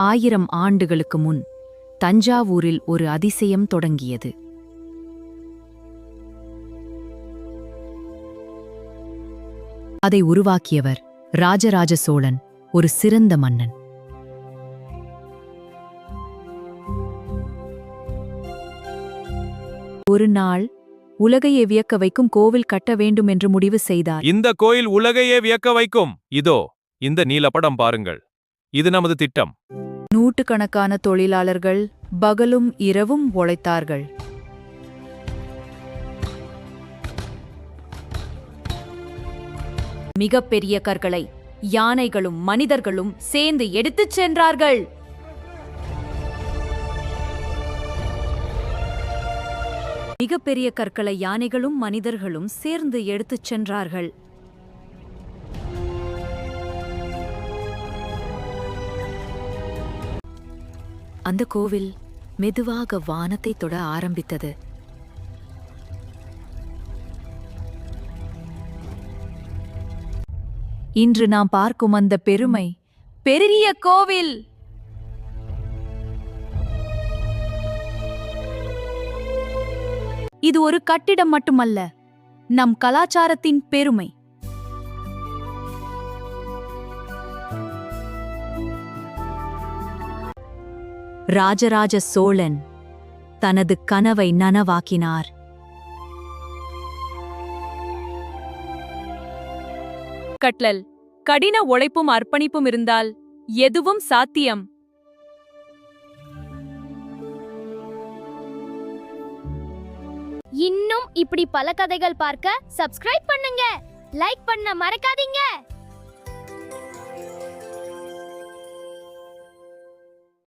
1000 ஆண்டுகளுக்கு முன் தஞ்சாவூரில் ஒரு அதிசயம் தொடங்கியது. அதை உருவாக்கியவர் ராஜராஜ சோழன், ஒரு சிறந்த மன்னன். ஒரு நாள் உலகையே வியக்க வைக்கும் கோவில் கட்ட வேண்டும் என்று முடிவு செய்தார். இந்த கோயில் உலகையே வியக்க வைக்கும். இதோ இந்த நீலப்படம் பாருங்கள். இது நமது திட்டம். நூற்றுக்கணக்கான தொழிலாளர்கள் பகலும் இரவும் உழைத்தார்கள். மிகப்பெரிய கற்களை யானைகளும் மனிதர்களும் சேர்ந்து எடுத்துச் சென்றார்கள். மிகப்பெரிய கற்களை யானைகளும் மனிதர்களும் சேர்ந்து எடுத்துச் சென்றார்கள். அந்த கோவில் மெதுவாக வானத்தை தொட ஆரம்பித்தது. இன்று நாம் பார்க்கும் அந்த பெருமை பெரிய கோவில். இது ஒரு கட்டிடம் மட்டுமல்ல, நம் கலாச்சாரத்தின் பெருமை. ராஜராஜ சோழன் தனது கனவை நனவாக்கினார். கட்டல், கடின உழைப்பும் அர்ப்பணிப்பும் இருந்தால் எதுவும் சாத்தியம். இன்னும் இப்படி பல கதைகள் பார்க்க சப்ஸ்கிரைப் பண்ணுங்க, லைக் பண்ண மறக்காதீங்க.